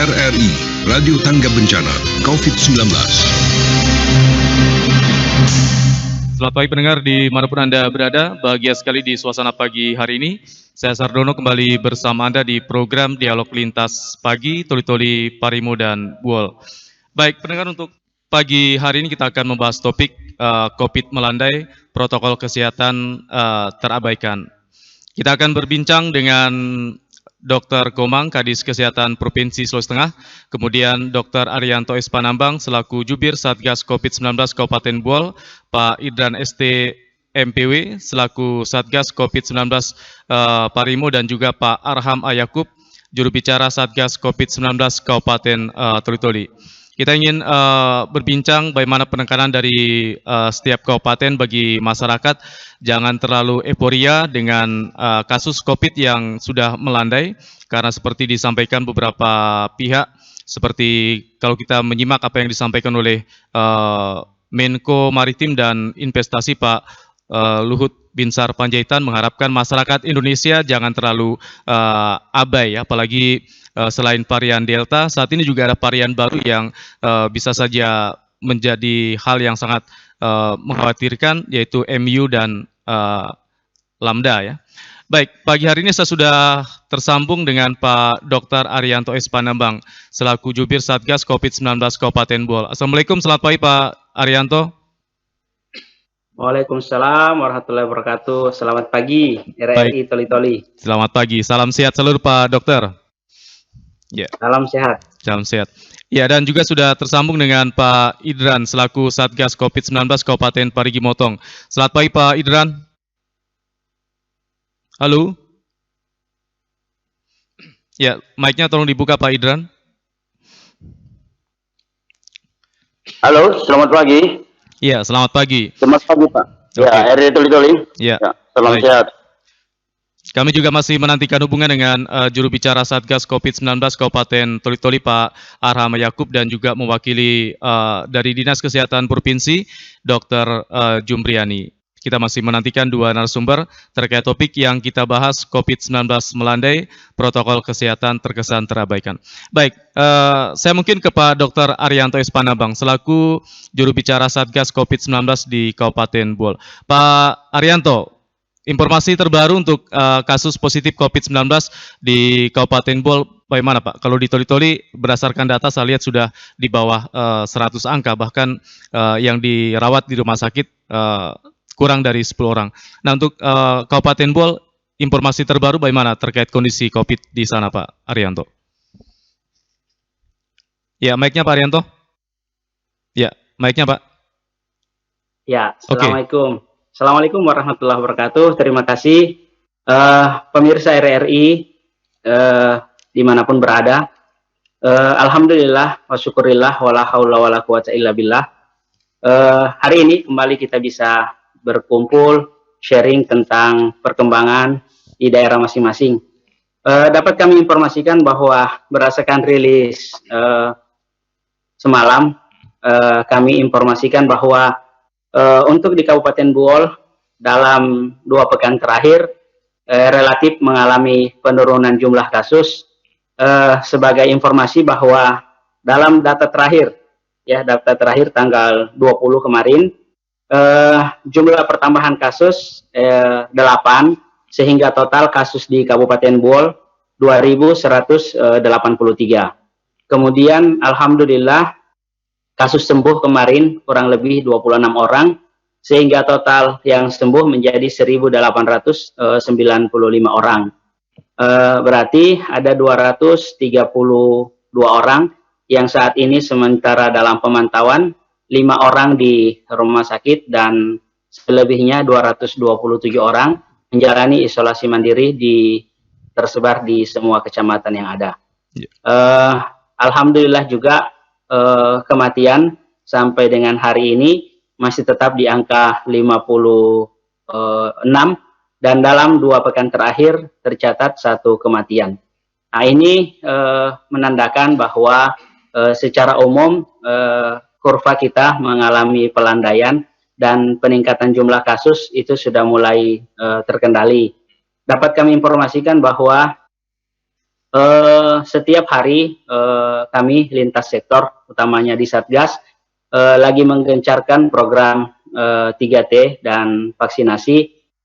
RRI, Radio Tangga Bencana, COVID-19. Selamat pagi pendengar dimanapun Anda berada, bahagia sekali di suasana pagi hari ini. Saya Sardono kembali bersama Anda di program Dialog Lintas Pagi, Toli-Toli, Parimo, dan Buol. Baik pendengar, untuk pagi hari ini kita akan membahas topik COVID melandai, protokol kesehatan terabaikan. Kita akan berbincang dengan Dr. Komang, Kadis Kesehatan Provinsi Sulawesi Tengah, kemudian Dr. Arianto S. Panambang selaku Jubir Satgas COVID-19 Kabupaten Buol, Pak Idran ST MPW selaku Satgas COVID-19 Parimo, dan juga Pak Arham A. Yakub, juru bicara Satgas COVID-19 Kabupaten Toli-Toli. Kita ingin berbincang bagaimana penekanan dari setiap kabupaten bagi masyarakat. Jangan terlalu euforia dengan kasus COVID yang sudah melandai, karena seperti disampaikan beberapa pihak, seperti kalau kita menyimak apa yang disampaikan oleh Menko Maritim dan Investasi Pak Luhut Binsar Panjaitan, mengharapkan masyarakat Indonesia jangan terlalu abai, apalagi selain varian Delta, saat ini juga ada varian baru yang bisa saja menjadi hal yang sangat mengkhawatirkan, yaitu MU dan Lambda ya. Baik, pagi hari ini saya sudah tersambung dengan Pak Dr. Arianto S. Panambang selaku Jubir Satgas COVID-19 Kabupaten Buol. Assalamualaikum, selamat pagi Pak Arianto. Waalaikumsalam warahmatullahi wabarakatuh. Selamat pagi RRI Toli-Toli. Selamat pagi, salam sehat seluruh Pak Dokter. Ya. Salam sehat. Salam sehat. Ya, dan juga sudah tersambung dengan Pak Idran selaku Satgas COVID-19 Kabupaten Parigi Motong. Selamat pagi Pak Idran. Halo. Ya, mic-nya tolong dibuka Pak Idran. Halo, selamat pagi. Iya, selamat pagi. Selamat pagi Pak. Okay. Ya, RRI Toli-Toli. Ya. Salam sehat. Kami juga masih menantikan hubungan dengan juru bicara Satgas COVID-19 Kabupaten Toli-Toli, Pak Arham Yakub, dan juga mewakili dari Dinas Kesehatan Provinsi, Dr. Jumbriani. Kita masih menantikan dua narasumber terkait topik yang kita bahas, COVID-19 melandai, protokol kesehatan terkesan terabaikan. Baik, saya mungkin ke Pak Dr. Arianto S. Panambang selaku juru bicara Satgas COVID-19 di Kabupaten Buol. Pak Arianto, informasi terbaru untuk kasus positif COVID-19 di Kabupaten Buol bagaimana Pak? Kalau di Toli-Toli berdasarkan data saya lihat sudah di bawah 100 angka, bahkan yang dirawat di rumah sakit kurang dari 10 orang. Nah, untuk Kabupaten Buol, informasi terbaru bagaimana terkait kondisi COVID di sana Pak Arianto? Ya, mic-nya Pak Arianto. Ya, mic-nya Pak. Ya, Assalamualaikum. Okay. Assalamualaikum warahmatullahi wabarakatuh. Terima kasih pemirsa RRI dimanapun berada. Alhamdulillah wa syukurillah wala haula wala quwata illa billah. Hari ini kembali kita bisa berkumpul sharing tentang perkembangan di daerah masing-masing. Dapat kami informasikan bahwa berdasarkan rilis semalam, kami informasikan bahwa untuk di Kabupaten Buol dalam 2 pekan terakhir relatif mengalami penurunan jumlah kasus. Sebagai informasi bahwa dalam data terakhir tanggal 20 kemarin, jumlah pertambahan kasus 8, sehingga total kasus di Kabupaten Buol 2.183. Kemudian alhamdulillah kasus sembuh kemarin kurang lebih 26 orang, sehingga total yang sembuh menjadi 1.895 orang. Berarti ada 232 orang yang saat ini sementara dalam pemantauan, 5 orang di rumah sakit, dan selebihnya 227 orang menjalani isolasi mandiri tersebar di semua kecamatan yang ada. Alhamdulillah juga kematian sampai dengan hari ini masih tetap di angka 56, dan dalam 2 pekan terakhir tercatat 1 kematian. Nah, ini menandakan bahwa secara umum kurva kita mengalami pelandaian dan peningkatan jumlah kasus itu sudah mulai terkendali. Dapat kami informasikan bahwa Setiap hari kami lintas sektor, utamanya di Satgas, lagi menggencarkan program 3T dan vaksinasi,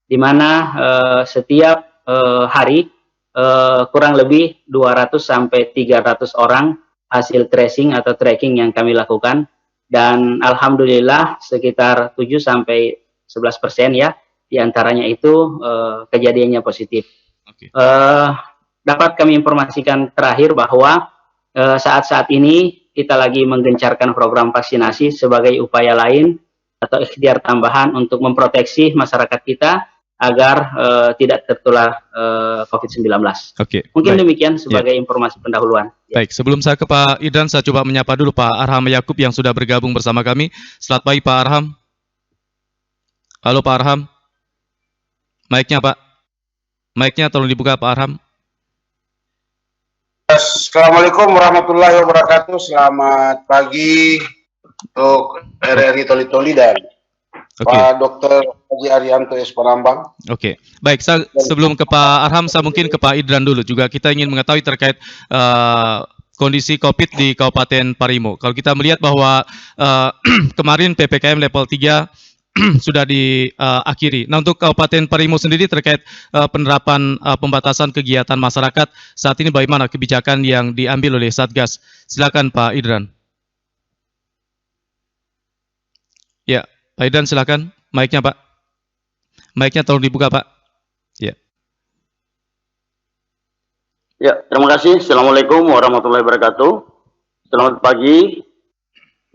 di mana setiap hari kurang lebih 200 sampai 300 orang hasil tracing atau tracking yang kami lakukan, dan alhamdulillah sekitar 7 sampai 11% ya, diantaranya itu kejadiannya positif. Oke. Dapat kami informasikan terakhir bahwa saat-saat ini kita lagi menggencarkan program vaksinasi sebagai upaya lain atau ikhtiar tambahan untuk memproteksi masyarakat kita agar tidak tertular COVID-19. Oke. Mungkin Baik. demikian sebagai informasi pendahuluan. Baik, sebelum saya ke Pak Idran, saya coba menyapa dulu Pak Arham Yakub yang sudah bergabung bersama kami. Selamat pagi Pak Arham. Halo Pak Arham. Mic-nya Pak. Mic-nya tolong dibuka Pak Arham. Assalamualaikum warahmatullahi wabarakatuh. Selamat pagi untuk RRI Toli-Toli dan Oke. Pak Dr. Haji Arianto S. Panambang. Oke, baik. Sebelum ke Pak Arham, saya mungkin ke Pak Idran dulu. Juga kita ingin mengetahui terkait kondisi COVID di Kabupaten Parimo. Kalau kita melihat bahwa kemarin PPKM level 3 sudah diakhiri. Nah, untuk Kabupaten Parimo sendiri terkait penerapan pembatasan kegiatan masyarakat saat ini, bagaimana kebijakan yang diambil oleh Satgas? Silakan Pak Idran. Ya, Pak Idran silakan. Mic-nya Pak. Mic-nya tolong dibuka Pak. Ya. Ya, terima kasih. Assalamualaikum warahmatullahi wabarakatuh. Selamat pagi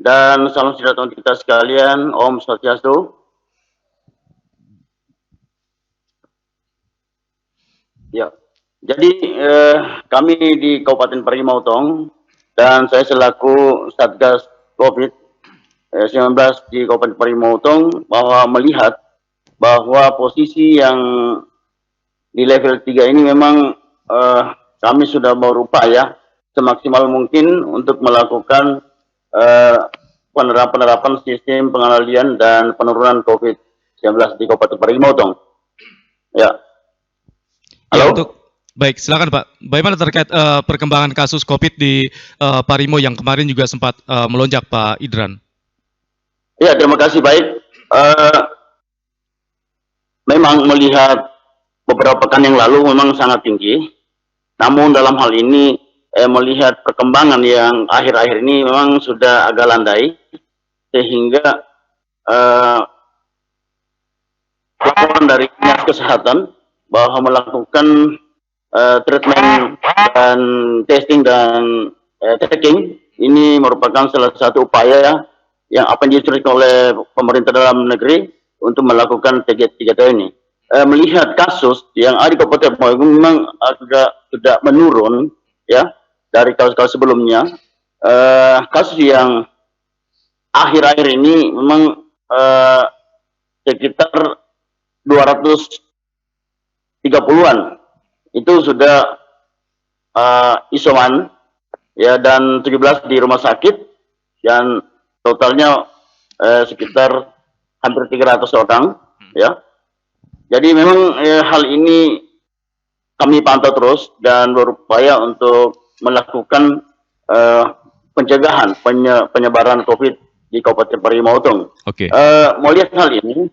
dan salam sejahtera untuk kita sekalian. Om Swastiastu. Ya, jadi kami di Kabupaten Parigimotong dan saya selaku Satgas COVID-19 di Kabupaten Parigimotong bahwa melihat bahwa posisi yang di level 3 ini memang kami sudah berupaya semaksimal mungkin untuk melakukan penerapan sistem pengendalian dan penurunan COVID-19 di Kabupaten Parigimotong. Ya. Halo. Ya, baik, silakan Pak. Bagaimana terkait perkembangan kasus COVID di Parimo yang kemarin juga sempat melonjak, Pak Idran? Ya, terima kasih. Baik. Memang melihat beberapa pekan yang lalu memang sangat tinggi. Namun dalam hal ini melihat perkembangan yang akhir-akhir ini memang sudah agak landai, sehingga laporan dari Dinas Kesehatan bahwa melakukan treatment dan testing dan tracking ini merupakan salah satu upaya yang apa yang diinstruksikan oleh pemerintah dalam negeri untuk melakukan 3T ini. Melihat kasus yang ada di Kabupaten Parimo memang agak sudah menurun ya dari kasus-kasus sebelumnya. Kasus yang akhir-akhir ini memang sekitar 230-an itu sudah isoman ya, dan 17 di rumah sakit, dan totalnya sekitar hampir 300 orang ya. Jadi memang hal ini kami pantau terus dan berupaya untuk melakukan pencegahan penyebaran COVID di Kabupaten Parigimotong. Oke. Melihat hal ini,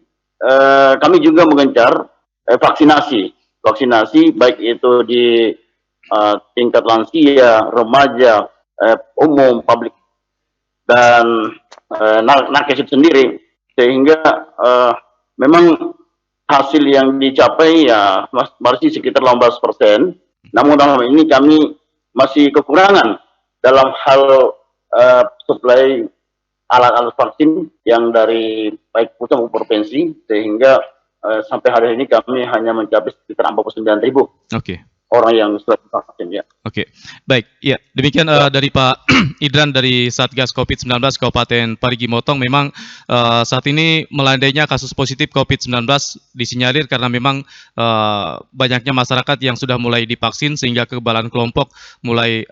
kami juga mengencar vaksinasi baik itu di tingkat lansia, remaja, umum, publik, dan nakes itu sendiri, sehingga memang hasil yang dicapai ya masih sekitar 18%. Namun dalam hal ini kami masih kekurangan dalam hal suplai alat-alat vaksin yang dari baik pusat maupun provinsi, sehingga sampai hari ini kami hanya mencapai sekitar 49.000 orang yang sudah divaksin ya. Oke, baik. Ya, demikian dari Pak Idran dari Satgas COVID-19 Kabupaten Parigimotong. Memang saat ini melandainya kasus positif COVID-19 disinyalir karena memang banyaknya masyarakat yang sudah mulai divaksin sehingga kekebalan kelompok mulai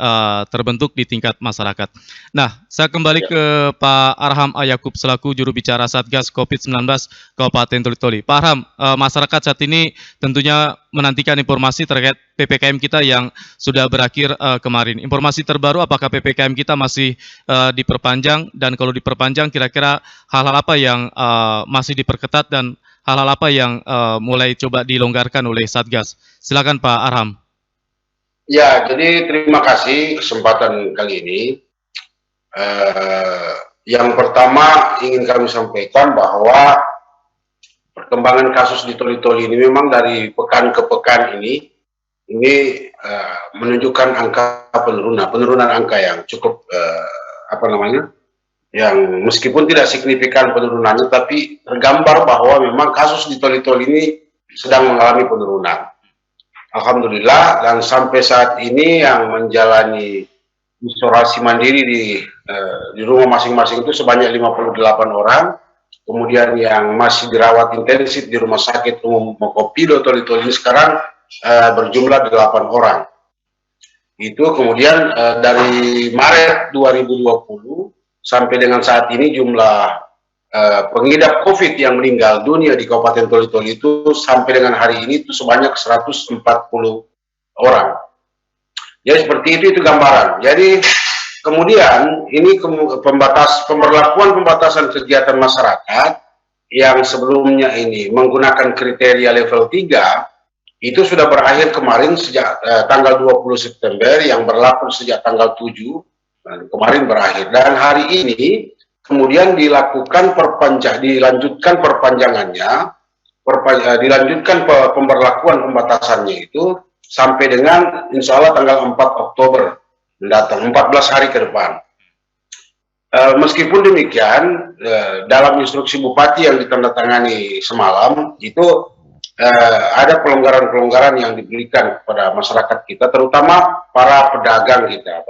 terbentuk di tingkat masyarakat. Nah, saya kembali ke Pak Arham Yakub selaku juru bicara Satgas COVID-19 Kabupaten Toli-Toli. Pak Arham, masyarakat saat ini tentunya menantikan informasi terkait PPKM kita yang sudah berakhir kemarin. Informasi terbaru apakah PPKM kita masih diperpanjang, dan kalau diperpanjang kira-kira hal-hal apa yang masih diperketat dan hal-hal apa yang mulai coba dilonggarkan oleh Satgas. Silakan Pak Arham. Ya, jadi terima kasih kesempatan kali ini. Yang pertama ingin kami sampaikan bahwa perkembangan kasus di Toli-Toli ini memang dari pekan ke pekan ini menunjukkan angka penurunan angka yang cukup yang meskipun tidak signifikan penurunannya, tapi tergambar bahwa memang kasus di Toli-Toli ini sedang mengalami penurunan. Alhamdulillah, dan sampai saat ini yang menjalani isolasi mandiri di rumah masing-masing itu sebanyak 58 orang. Kemudian yang masih dirawat intensif di Rumah Sakit Umum Mokopido Toli-Toli ini sekarang berjumlah 8 orang. Itu kemudian dari Maret 2020 sampai dengan saat ini jumlah pengidap COVID yang meninggal dunia di Kabupaten Toli-Toli itu sampai dengan hari ini itu sebanyak 140 orang. Jadi seperti itu gambaran. Jadi kemudian ini pemberlakuan pembatasan kegiatan masyarakat yang sebelumnya ini menggunakan kriteria level 3 itu sudah berakhir kemarin sejak tanggal 20 September, yang berlaku sejak tanggal 7 kemarin berakhir, dan hari ini kemudian dilakukan dilanjutkan pemberlakuan pembatasannya itu sampai dengan insya Allah tanggal 4 Oktober mendatang, 14 hari ke depan. Meskipun demikian, dalam instruksi Bupati yang ditandatangani semalam itu ada pelonggaran-pelonggaran yang diberikan kepada masyarakat kita, terutama para pedagang kita,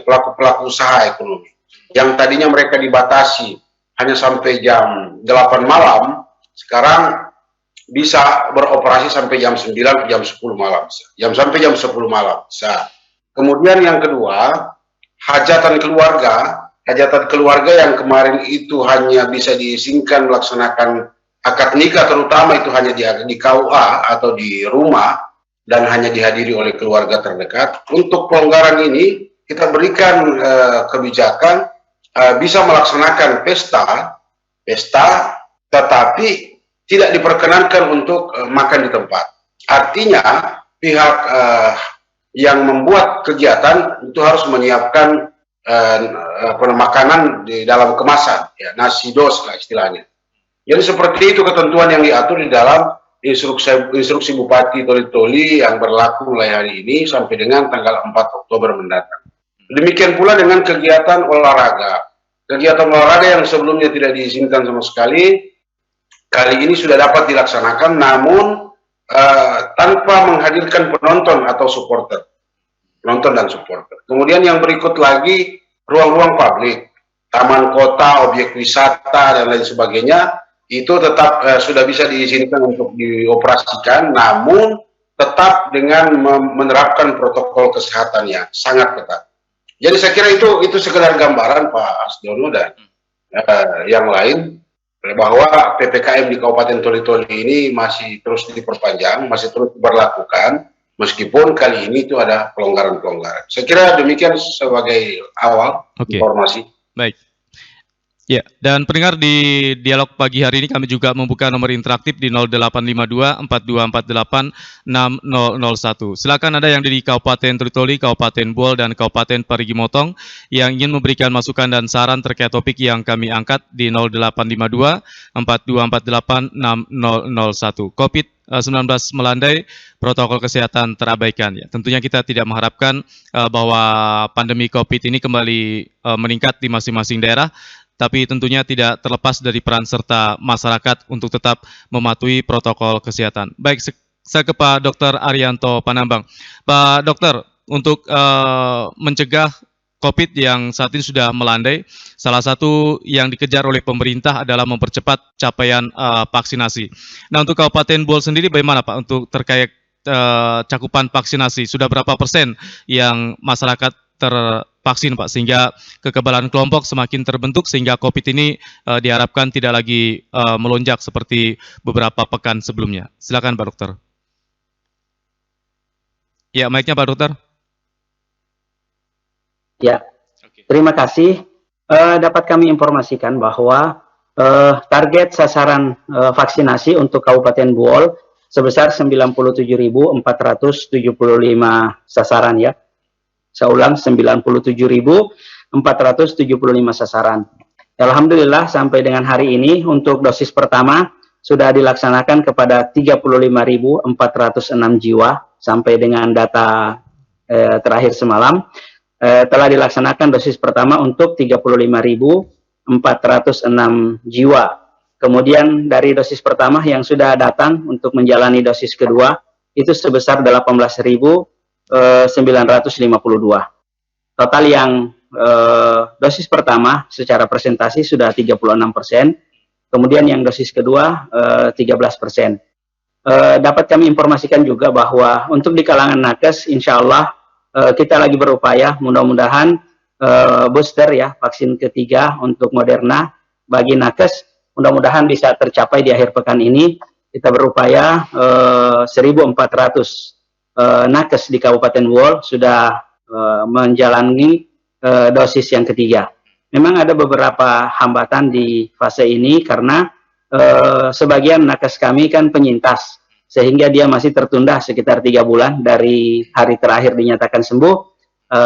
pelaku-pelaku usaha ekonomi, yang tadinya mereka dibatasi hanya sampai jam 8 malam, sekarang bisa beroperasi sampai jam 9, jam 10 malam, sampai jam 10 malam. Kemudian yang kedua, hajatan keluarga yang kemarin itu hanya bisa diizinkan melaksanakan akad nikah, terutama itu hanya di KUA atau di rumah dan hanya dihadiri oleh keluarga terdekat. Untuk pelonggaran ini kita berikan kebijakan bisa melaksanakan pesta, tetapi tidak diperkenankan untuk makan di tempat. Artinya pihak yang membuat kegiatan itu harus menyiapkan makanan di dalam kemasan, ya, nasi dos lah istilahnya. Jadi seperti itu ketentuan yang diatur di dalam instruksi Bupati Toli-Toli yang berlaku mulai hari ini sampai dengan tanggal 4 Oktober mendatang. Demikian pula dengan kegiatan olahraga. Kegiatan olahraga yang sebelumnya tidak diizinkan sama sekali, kali ini sudah dapat dilaksanakan, namun tanpa menghadirkan penonton atau penonton dan supporter. Kemudian yang berikut lagi, ruang-ruang publik, taman kota, objek wisata, dan lain sebagainya, itu tetap sudah bisa diizinkan untuk dioperasikan, namun tetap dengan menerapkan protokol kesehatan yang sangat ketat. Jadi saya kira itu sekedar gambaran Pak Asdono dan yang lain, bahwa PPKM di Kabupaten Toli-Toli ini masih terus diperpanjang, masih terus diberlakukan, meskipun kali ini itu ada pelonggaran-pelonggaran. Saya kira demikian sebagai awal informasi. Baik. Ya, dan pendengar, di dialog pagi hari ini kami juga membuka nomor interaktif di 0852 4248 6001. Silakan ada yang di Kabupaten Toli-Toli, Kabupaten Buol, dan Kabupaten Parigi Motong yang ingin memberikan masukan dan saran terkait topik yang kami angkat di 0852 4248 6001. COVID-19 melandai, protokol kesehatan terabaikan. Ya, tentunya kita tidak mengharapkan bahwa pandemi COVID ini kembali meningkat di masing-masing daerah, tapi tentunya tidak terlepas dari peran serta masyarakat untuk tetap mematuhi protokol kesehatan. Baik, saya ke Pak Dr. Arianto Panambang. Pak Dokter, untuk mencegah COVID yang saat ini sudah melandai, salah satu yang dikejar oleh pemerintah adalah mempercepat capaian vaksinasi. Nah, untuk Kabupaten Buol sendiri bagaimana Pak untuk terkait cakupan vaksinasi? Sudah berapa persen yang masyarakat tervaksin Pak, sehingga kekebalan kelompok semakin terbentuk sehingga COVID ini diharapkan tidak lagi melonjak seperti beberapa pekan sebelumnya. Silakan Pak Dokter. Ya, mic-nya Pak Dokter. Ya, Oke. terima kasih. Dapat kami informasikan bahwa target sasaran vaksinasi untuk Kabupaten Buol sebesar 97.475 sasaran ya. Saya ulang 97.475 sasaran. Alhamdulillah sampai dengan hari ini untuk dosis pertama sudah dilaksanakan kepada 35.406 jiwa sampai dengan data terakhir semalam. Telah dilaksanakan dosis pertama untuk 35.406 jiwa. Kemudian dari dosis pertama yang sudah datang untuk menjalani dosis kedua itu sebesar 18.952. Total yang dosis pertama secara presentasi sudah 36%, kemudian yang dosis kedua 13%. Dapat kami informasikan juga bahwa untuk di kalangan nakes, insya Allah kita lagi berupaya, mudah-mudahan booster ya, vaksin ketiga untuk Moderna bagi nakes, mudah-mudahan bisa tercapai di akhir pekan ini. Kita berupaya 1.400 nakes di Kabupaten Buol sudah menjalani dosis yang ketiga. Memang ada beberapa hambatan di fase ini karena sebagian nakes kami kan penyintas, sehingga dia masih tertunda sekitar 3 bulan dari hari terakhir dinyatakan sembuh.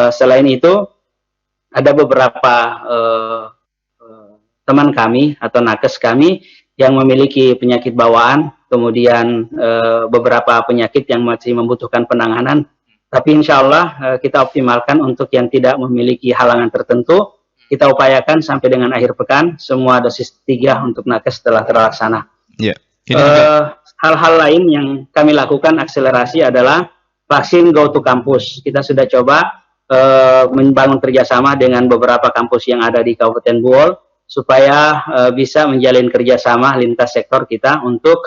Selain itu, ada beberapa teman kami atau nakes kami yang memiliki penyakit bawaan, kemudian beberapa penyakit yang masih membutuhkan penanganan. Tapi insya Allah kita optimalkan untuk yang tidak memiliki halangan tertentu. Kita upayakan sampai dengan akhir pekan semua dosis 3 untuk nakes telah terlaksana. Ya. Hal-hal lain yang kami lakukan akselerasi adalah vaksin Go to Campus. Kita sudah coba membangun kerjasama dengan beberapa kampus yang ada di Kabupaten Buol supaya bisa menjalin kerjasama lintas sektor kita untuk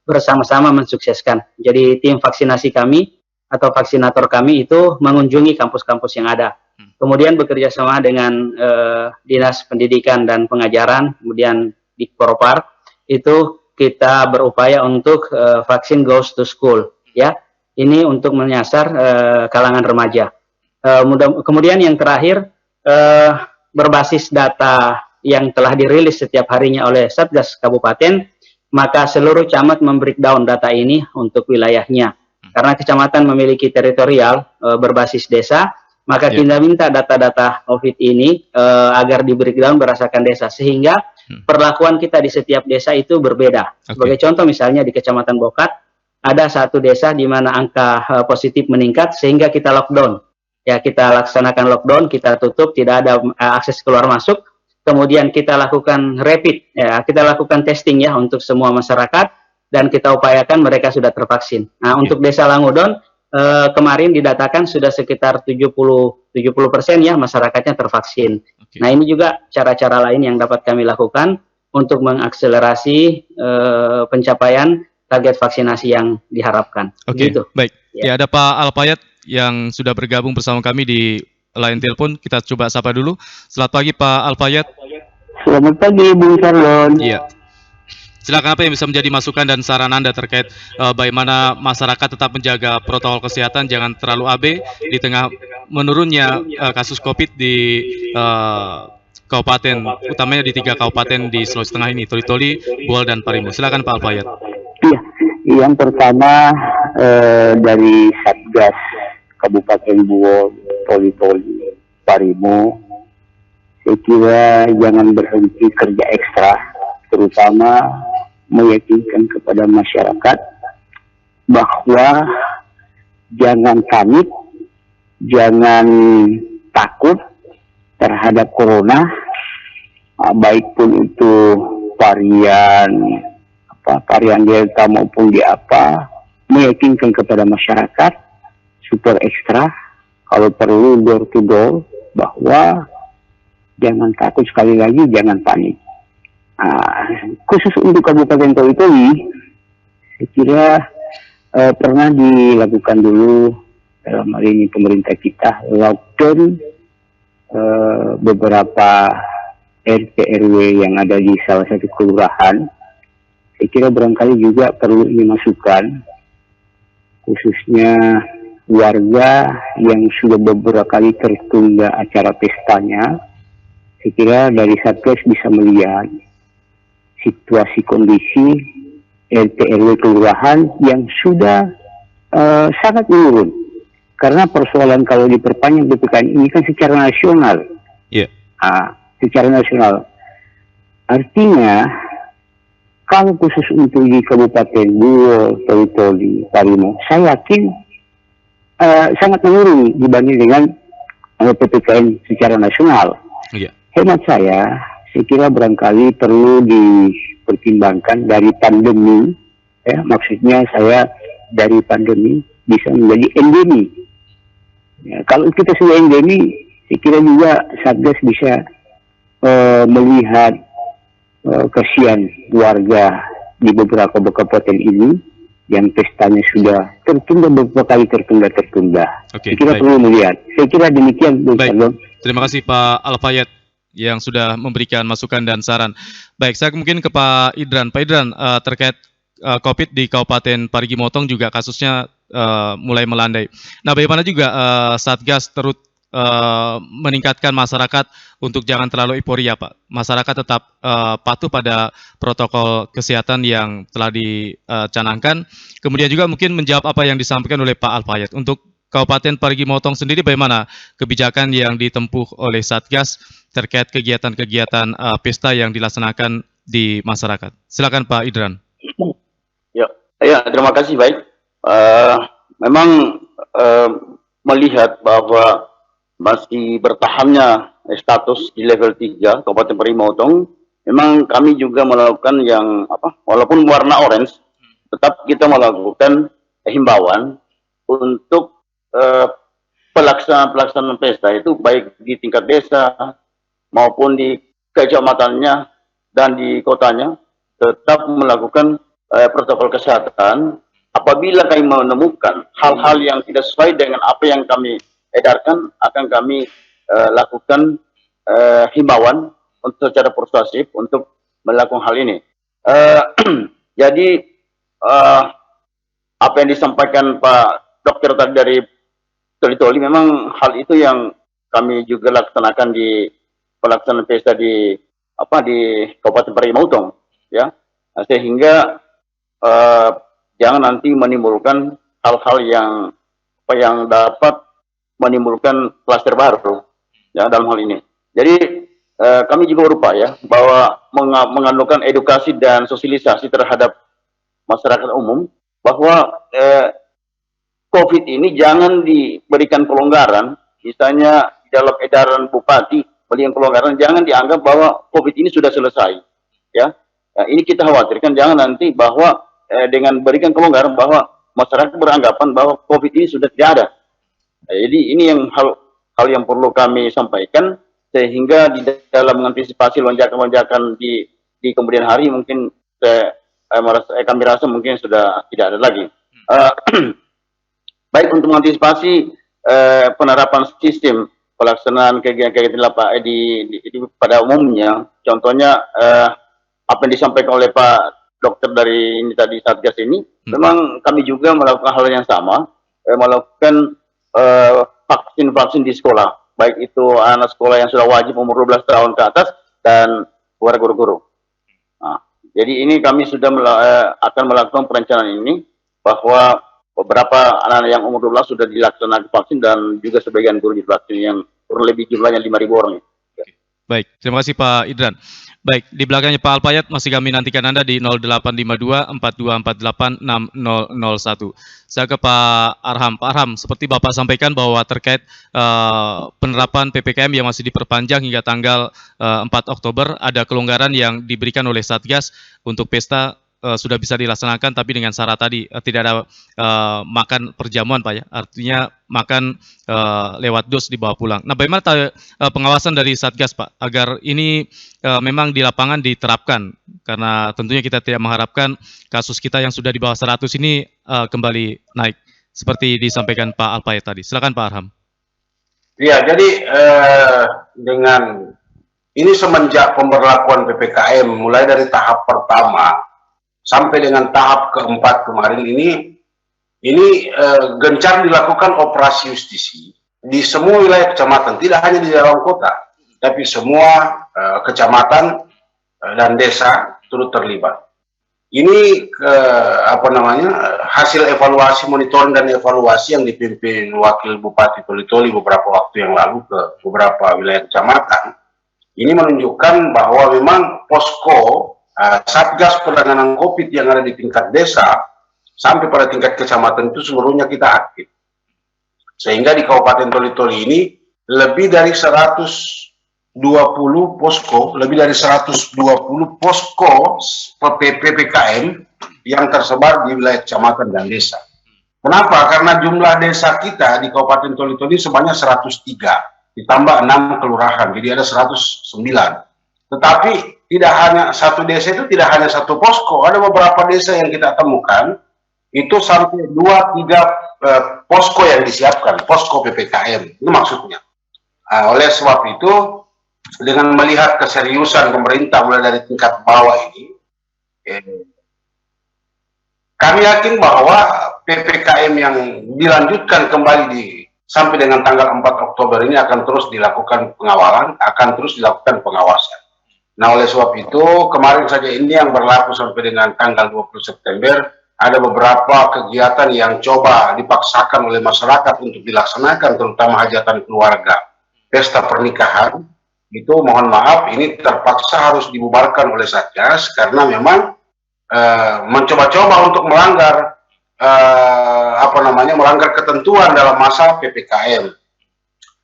bersama-sama mensukseskan. Jadi tim vaksinasi kami atau vaksinator kami itu mengunjungi kampus-kampus yang ada. Kemudian bekerja sama dengan Dinas Pendidikan dan Pengajaran, kemudian di Propar, itu kita berupaya untuk vaksin goes to school, ya. Ini untuk menyasar kalangan remaja. Kemudian yang terakhir berbasis data yang telah dirilis setiap harinya oleh Satgas Kabupaten, maka seluruh camat membreakdown data ini untuk wilayahnya. Karena kecamatan memiliki teritorial berbasis desa, maka kita minta data-data COVID ini agar di breakdown berdasarkan desa, sehingga perlakuan kita di setiap desa itu berbeda. Sebagai contoh misalnya di Kecamatan Bokat, ada satu desa di mana angka positif meningkat sehingga kita lockdown. Ya, kita laksanakan lockdown, kita tutup, tidak ada akses keluar masuk. Kemudian kita lakukan rapid, ya, kita lakukan testing ya untuk semua masyarakat dan kita upayakan mereka sudah tervaksin. Nah, untuk desa Langudon kemarin didatakan sudah sekitar 70% ya masyarakatnya tervaksin. Nah, ini juga cara-cara lain yang dapat kami lakukan untuk mengakselerasi pencapaian target vaksinasi yang diharapkan. Gitu. Baik. Ya, ada Pak Alpayat yang sudah bergabung bersama kami di line telepon. Kita coba sapa dulu. Selamat pagi Pak Alpayat. Selamat pagi Bung Sarlon. Iya. Silakan, apa yang bisa menjadi masukan dan saran Anda terkait bagaimana masyarakat tetap menjaga protokol kesehatan, jangan terlalu abai di tengah menurunnya kasus COVID di kabupaten, utamanya di 3 kabupaten di Sulawesi Tengah ini, Toli-Toli, Buol, dan Parimo. Silakan Pak Alpayat. Iya, yang pertama dari Satgas Kabupaten Buol, Toli-Toli, Parimo, saya kira jangan berhenti kerja ekstra, terutama meyakinkan kepada masyarakat bahwa jangan panik, jangan takut terhadap corona, baik pun itu varian Delta maupun di apa, meyakinkan kepada masyarakat super ekstra, kalau perlu door to door, bahwa jangan takut, sekali lagi jangan panik. Khusus untuk Kabupaten Toli-Toli, saya kira pernah dilakukan dulu dalam hal ini pemerintah kita lockdown beberapa RT RW yang ada di salah satu kelurahan. Saya kira barangkali juga perlu ini masukan, khususnya warga yang sudah beberapa kali tertunda acara pestanya, saya kira dari Satgas bisa melihat situasi kondisi RT RW kelurahan yang sudah sangat menurun. Karena persoalan kalau diperpanjang PPKM ini kan secara nasional. Iya. Secara nasional. Artinya, kalau khusus untuk di Kabupaten Buol, Toli-Toli, Parimo, saya yakin sangat menurun dibanding dengan PPKM secara nasional. Iya. Hemat saya kira barangkali perlu dipertimbangkan dari pandemi, ya, maksudnya saya dari pandemi bisa menjadi endemi. Ya, kalau kita sudah endemi, saya kira juga Satgas bisa melihat kasihan warga di beberapa kabupaten ini yang pestanya sudah tertunda beberapa kali tertunda. Oke, Saya kira baik. perlu melihat. Saya kira demikian, Bung Baik. Sardon. Terima kasih Pak Alfayet yang sudah memberikan masukan dan saran. Baik, saya mungkin ke Pak Idran. Pak Idran, terkait COVID di Kabupaten Parigi Motong juga kasusnya mulai melandai. Nah, bagaimana juga Satgas turut meningkatkan masyarakat untuk jangan terlalu euforia, Pak. Masyarakat tetap patuh pada protokol kesehatan yang telah dicanangkan. Kemudian juga mungkin menjawab apa yang disampaikan oleh Pak Alfayet. Untuk Kabupaten Parigi Motong sendiri bagaimana kebijakan yang ditempuh oleh Satgas terkait kegiatan-kegiatan pesta yang dilaksanakan di masyarakat? Silakan Pak Idran. Ya, terima kasih. Baik. Memang melihat bahwa masih bertahannya status di level 3 Kabupaten Parigi Motong, memang kami juga melakukan yang walaupun warna orange, tetap kita melakukan himbauan untuk pelaksanaan pesta itu baik di tingkat desa maupun di kecamatannya dan di kotanya tetap melakukan protokol kesehatan. Apabila kami menemukan hal-hal yang tidak sesuai dengan apa yang kami edarkan, akan kami lakukan himbauan untuk secara persuasif untuk melakukan hal ini. Jadi apa yang disampaikan Pak Dokter tadi dari Toli-Toli, memang hal itu yang kami juga laksanakan di pelaksanaan pesta di Kabupaten Parigi Motong, ya, sehingga jangan nanti menimbulkan hal-hal yang dapat menimbulkan klaster baru, ya, dalam hal ini. Jadi kami juga berupaya bahwa mengandungkan edukasi dan sosialisasi terhadap masyarakat umum bahwa COVID ini jangan diberikan kelonggaran. Misalnya dalam edaran Bupati berikan kelonggaran, jangan dianggap bahwa COVID ini sudah selesai. Ya, ini kita khawatirkan jangan nanti bahwa dengan berikan kelonggaran bahwa masyarakat beranggapan bahwa COVID ini sudah tidak ada. Jadi ini yang hal yang perlu kami sampaikan, sehingga di dalam mengantisipasi lonjakan-lonjakan di kemudian hari mungkin kami rasa mungkin sudah tidak ada lagi. Baik untuk mengantisipasi penerapan sistem pelaksanaan kegiatan pada umumnya, contohnya apa yang disampaikan oleh Pak Dokter dari ini tadi Satgas ini, memang kami juga melakukan hal yang sama, melakukan vaksin di sekolah, baik itu anak sekolah yang sudah wajib umur 12 tahun ke atas dan para guru-guru. Nah, jadi ini kami sudah akan melakukan perencanaan ini, bahwa beberapa anak-anak yang umur 12 sudah dilaksanakan vaksin dan juga sebagian guru divaksin yang kurang lebih jumlahnya 5.000 orang. Baik, terima kasih Pak Idran. Baik, di belakangnya Pak Alfayet masih kami nantikan Anda di 0852 4248 6001. Saya ke Pak Arham. Pak Arham, seperti Bapak sampaikan bahwa terkait penerapan PPKM yang masih diperpanjang hingga tanggal 4 Oktober, ada kelonggaran yang diberikan oleh Satgas untuk pesta sudah bisa dilaksanakan, tapi dengan syarat tadi tidak ada makan perjamuan, Pak, ya. Artinya makan lewat dos dibawa pulang. Nah, bagaimana pengawasan dari Satgas, Pak, agar ini memang di lapangan diterapkan? Karena tentunya kita tidak mengharapkan kasus kita yang sudah di bawah 100 ini kembali naik, seperti disampaikan Pak Alfayet tadi. Silakan Pak Arham. Ya, jadi dengan ini semenjak pemberlakuan PPKM mulai dari tahap pertama sampai dengan tahap keempat kemarin ini, ini gencar dilakukan operasi justisi di semua wilayah kecamatan, tidak hanya di dalam kota, tapi semua kecamatan dan desa turut terlibat. Ini hasil evaluasi, monitoring dan evaluasi yang dipimpin Wakil Bupati Toli-Toli beberapa waktu yang lalu ke beberapa wilayah kecamatan. Ini menunjukkan bahwa memang posko Satgas penanganan COVID yang ada di tingkat desa sampai pada tingkat kecamatan itu seluruhnya kita aktif. Sehingga di Kabupaten Toli-Toli ini lebih dari 120 posko, lebih dari 120 posko PPKM yang tersebar di wilayah kecamatan dan desa. Kenapa? Karena jumlah desa kita di Kabupaten Toli-Toli sebanyak 103, ditambah 6 kelurahan, jadi ada 109. Tetapi tidak hanya satu desa itu, tidak hanya satu posko, ada beberapa desa yang kita temukan, itu sampai 2-3 posko yang disiapkan, posko PPKM, itu maksudnya. Oleh sebab itu, dengan melihat keseriusan pemerintah mulai dari tingkat bawah ini, kami yakin bahwa PPKM yang dilanjutkan kembali sampai dengan tanggal 4 Oktober ini akan terus dilakukan pengawalan, akan terus dilakukan pengawasan. Nah, oleh sebab itu, kemarin saja ini yang berlaku sampai dengan tanggal 20 September, ada beberapa kegiatan yang coba dipaksakan oleh masyarakat untuk dilaksanakan, terutama hajatan keluarga, pesta pernikahan. Itu mohon maaf, ini terpaksa harus dibubarkan oleh Satgas karena memang mencoba-coba untuk melanggar melanggar ketentuan dalam masa PPKM.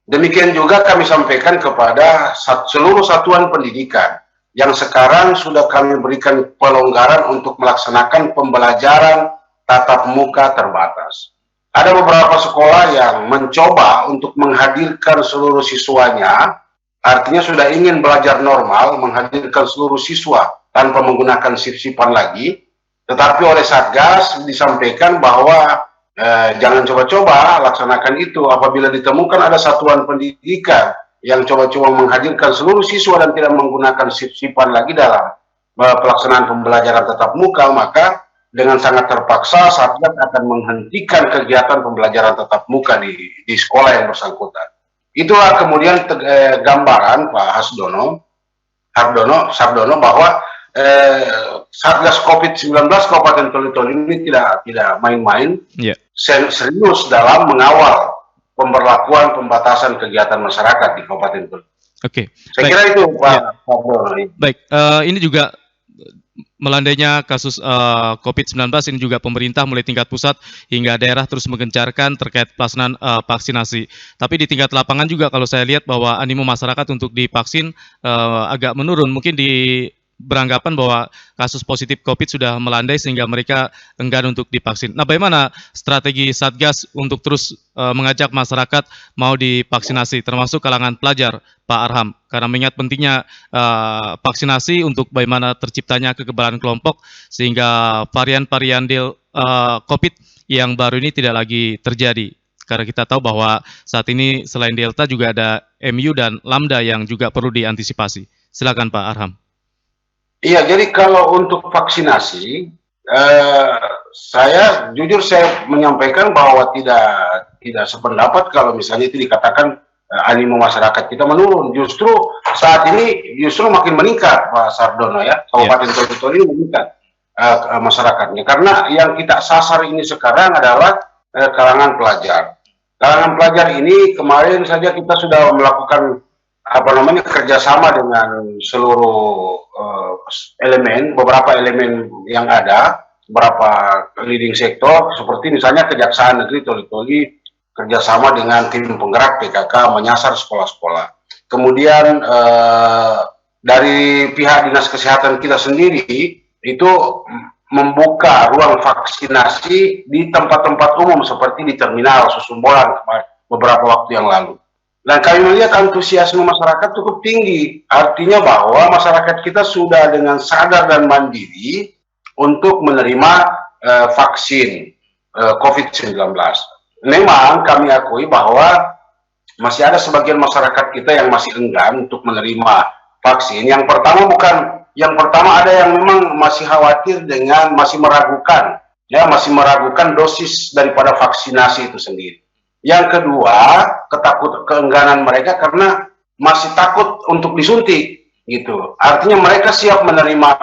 Demikian juga kami sampaikan kepada seluruh satuan pendidikan yang sekarang sudah kami berikan pelonggaran untuk melaksanakan pembelajaran tatap muka terbatas. Ada beberapa sekolah yang mencoba untuk menghadirkan seluruh siswanya, artinya sudah ingin belajar normal, menghadirkan seluruh siswa tanpa menggunakan sip-sipan lagi, tetapi oleh Satgas disampaikan bahwa jangan coba-coba laksanakan itu. Apabila ditemukan ada satuan pendidikan yang coba-coba menghadirkan seluruh siswa dan tidak menggunakan sip-sipan lagi dalam pelaksanaan pembelajaran tatap muka, maka dengan sangat terpaksa Satgas akan menghentikan kegiatan pembelajaran tatap muka di sekolah yang bersangkutan. Itulah kemudian gambaran Pak Sardono bahwa Satgas COVID-19 Kabupaten Toli-Toli ini tidak main-main, serius dalam mengawal pemberlakuan pembatasan kegiatan masyarakat di Kabupaten Toli. Oke. Saya kira itu Pak Sardono. Baik, ini juga melandainya kasus COVID-19 ini juga pemerintah mulai tingkat pusat hingga daerah terus menggencarkan terkait pelaksanaan vaksinasi. Tapi di tingkat lapangan juga kalau saya lihat bahwa animo masyarakat untuk divaksin agak menurun. Mungkin beranggapan bahwa kasus positif COVID sudah melandai sehingga mereka enggan untuk divaksin. Nah, bagaimana strategi Satgas untuk terus mengajak masyarakat mau divaksinasi, termasuk kalangan pelajar, Pak Arham? Karena mengingat pentingnya vaksinasi untuk bagaimana terciptanya kekebalan kelompok sehingga varian-varian COVID yang baru ini tidak lagi terjadi. Karena kita tahu bahwa saat ini selain Delta juga ada MU dan Lambda yang juga perlu diantisipasi. Silakan Pak Arham. Iya, jadi kalau untuk vaksinasi, saya menyampaikan bahwa tidak sependapat kalau misalnya itu dikatakan animo masyarakat kita menurun. Justru saat ini makin meningkat, Pak Sardono ya, Kabupaten Toli-Toli meningkat masyarakatnya. Karena yang kita sasar ini sekarang adalah kalangan pelajar. Kalangan pelajar ini kemarin saja kita sudah melakukan kerjasama dengan seluruh beberapa elemen yang ada, beberapa leading sektor, seperti misalnya Kejaksaan Negeri Toli-Toli kerjasama dengan tim penggerak PKK menyasar sekolah-sekolah. Kemudian dari pihak Dinas Kesehatan kita sendiri itu membuka ruang vaksinasi di tempat-tempat umum seperti di Terminal Susumbolan beberapa waktu yang lalu. Dan kami melihat antusiasme masyarakat cukup tinggi, artinya bahwa masyarakat kita sudah dengan sadar dan mandiri untuk menerima vaksin COVID-19. Memang kami akui bahwa masih ada sebagian masyarakat kita yang masih enggan untuk menerima vaksin. Yang pertama ada yang memang masih khawatir masih meragukan ya masih meragukan dosis daripada vaksinasi itu sendiri. Yang kedua, keengganan mereka karena masih takut untuk disuntik gitu. Artinya mereka siap menerima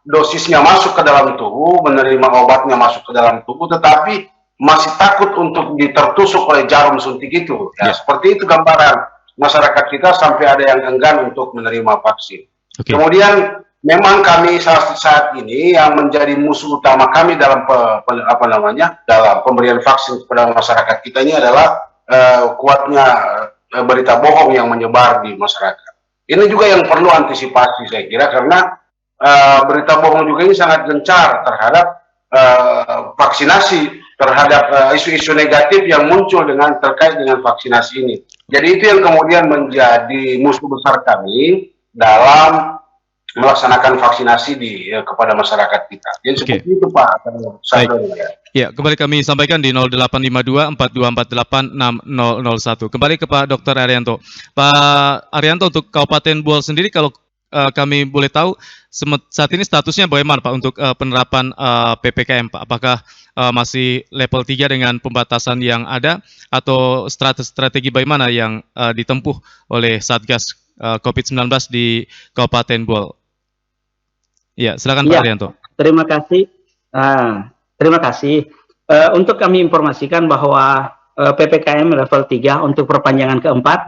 dosisnya masuk ke dalam tubuh, menerima obatnya masuk ke dalam tubuh, tetapi masih takut untuk ditertusuk oleh jarum suntik itu. Ya, seperti itu gambaran masyarakat kita sampai ada yang enggan untuk menerima vaksin. Kemudian memang kami saat ini yang menjadi musuh utama kami dalam dalam pemberian vaksin kepada masyarakat kita ini adalah kuatnya berita bohong yang menyebar di masyarakat. Ini juga yang perlu antisipasi saya kira, karena berita bohong juga ini sangat gencar terhadap vaksinasi, terhadap isu-isu negatif yang muncul terkait dengan vaksinasi ini. Jadi itu yang kemudian menjadi musuh besar kami dalam melaksanakan vaksinasi kepada masyarakat kita. Jadi seperti itu Pak. Ya, kembali kami sampaikan di 0852 4248 6001. Kembali ke Pak Dr. Arianto. Pak Arianto, untuk Kabupaten Buol sendiri, kalau kami boleh tahu saat ini statusnya bagaimana Pak untuk penerapan PPKM Pak? Apakah masih level 3 dengan pembatasan yang ada, atau strategi bagaimana yang ditempuh oleh Satgas COVID-19 di Kabupaten Buol? Ya, silakan Pak Arianto. Terima kasih. Terima kasih. Untuk kami informasikan bahwa PPKM level 3 untuk perpanjangan keempat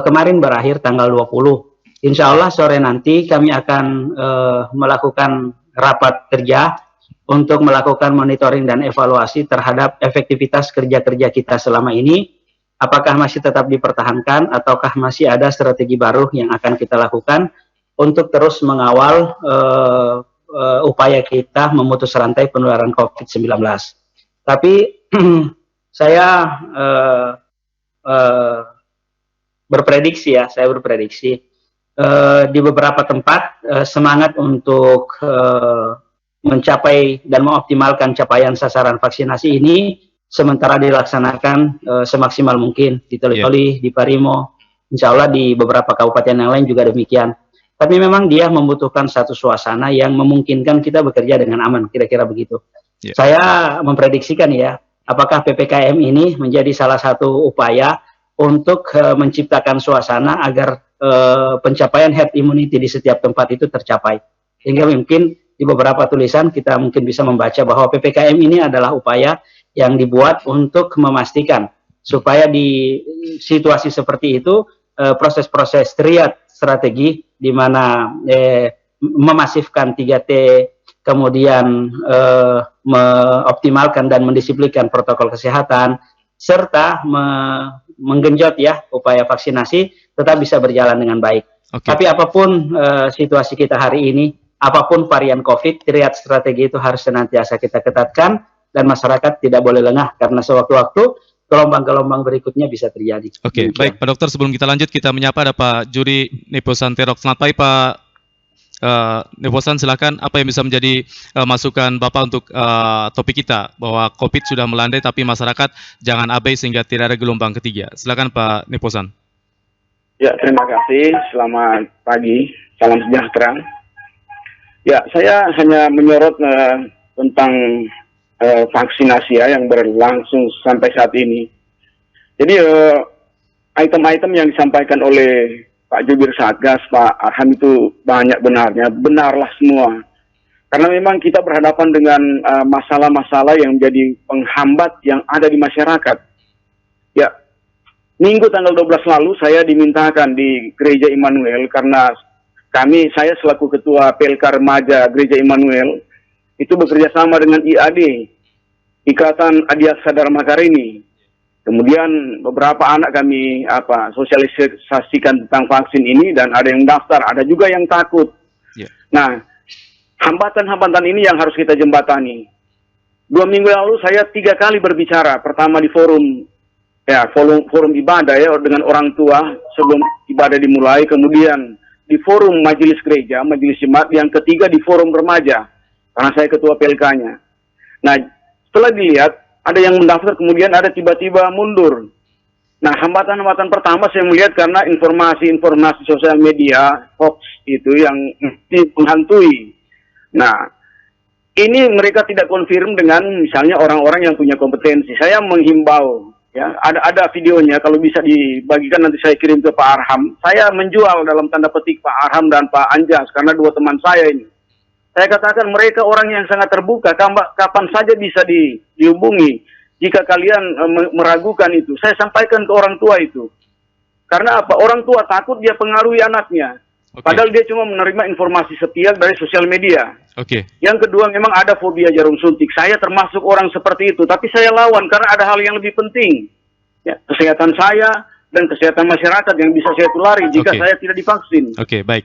kemarin berakhir tanggal 20. Insya Allah sore nanti kami akan melakukan rapat kerja untuk melakukan monitoring dan evaluasi terhadap efektivitas kerja-kerja kita selama ini. Apakah masih tetap dipertahankan ataukah masih ada strategi baru yang akan kita lakukan untuk terus mengawal upaya kita memutus rantai penularan COVID-19. Tapi saya berprediksi di beberapa tempat semangat untuk mencapai dan mengoptimalkan capaian sasaran vaksinasi ini sementara dilaksanakan semaksimal mungkin di Toli-Toli, di Parimo, insya Allah di beberapa kabupaten yang lain juga demikian. Tapi memang dia membutuhkan satu suasana yang memungkinkan kita bekerja dengan aman, kira-kira begitu. Saya memprediksikan apakah PPKM ini menjadi salah satu upaya untuk menciptakan suasana agar pencapaian herd immunity di setiap tempat itu tercapai. Sehingga mungkin di beberapa tulisan kita mungkin bisa membaca bahwa PPKM ini adalah upaya yang dibuat untuk memastikan supaya di situasi seperti itu proses-proses triad strategi di mana memasifkan 3T, kemudian mengoptimalkan dan mendisiplinkan protokol kesehatan, serta menggenjot upaya vaksinasi tetap bisa berjalan dengan baik. Tapi apapun situasi kita hari ini, apapun varian COVID, triad strategi itu harus senantiasa kita ketatkan dan masyarakat tidak boleh lengah karena sewaktu-waktu gelombang-gelombang berikutnya bisa terjadi. Baik Pak Dokter, sebelum kita lanjut kita menyapa ada Pak Juri Neposan Terok. Selamat pagi Pak Neposan, silakan apa yang bisa menjadi masukan Bapak untuk topik kita bahwa COVID sudah melandai tapi masyarakat jangan abai sehingga tidak ada gelombang ketiga. Silakan Pak Neposan. Ya, terima kasih. Selamat pagi. Salam sejahtera. Ya, saya hanya menyorot tentang vaksinasi yang berlangsung sampai saat ini. Jadi item-item yang disampaikan oleh Pak Jubir Satgas, Pak Arham itu banyak benarnya, benarlah semua. Karena memang kita berhadapan dengan masalah-masalah yang menjadi penghambat yang ada di masyarakat. Ya, Minggu tanggal 12 lalu saya dimintakan di Gereja Immanuel karena saya selaku Ketua PLK Remaja Gereja Immanuel itu bekerja sama dengan IAD, Ikatan Adiaksa Dharma Karini. Kemudian beberapa anak kami sosialisasikan tentang vaksin ini dan ada yang daftar, ada juga yang takut. Nah, hambatan-hambatan ini yang harus kita jembatani. 2 minggu lalu saya 3 kali berbicara. Pertama di forum ibadah dengan orang tua sebelum ibadah dimulai, kemudian di forum majelis gereja, majelis jemaat, yang ketiga di forum remaja. Karena saya ketua PLK-nya. Nah, setelah dilihat, ada yang mendaftar, kemudian ada tiba-tiba mundur. Nah, hambatan-hambatan pertama saya melihat karena informasi sosial media, hoax itu yang menghantui. Nah, ini mereka tidak konfirm dengan misalnya orang-orang yang punya kompetensi. Saya menghimbau, ya, ada videonya, kalau bisa dibagikan nanti saya kirim ke Pak Arham. Saya menjual dalam tanda petik Pak Arham dan Pak Anjas karena dua teman saya ini. Saya katakan mereka orang yang sangat terbuka, kapan saja bisa dihubungi. Jika kalian meragukan itu, saya sampaikan ke orang tua itu. Karena apa? Orang tua takut dia pengaruhi anaknya. Padahal dia cuma menerima informasi sepihak dari sosial media. Yang kedua, memang ada fobia jarum suntik. Saya termasuk orang seperti itu, tapi saya lawan karena ada hal yang lebih penting. Ya, kesehatan saya dan kesehatan masyarakat yang bisa saya tulari jika saya tidak divaksin. Baik.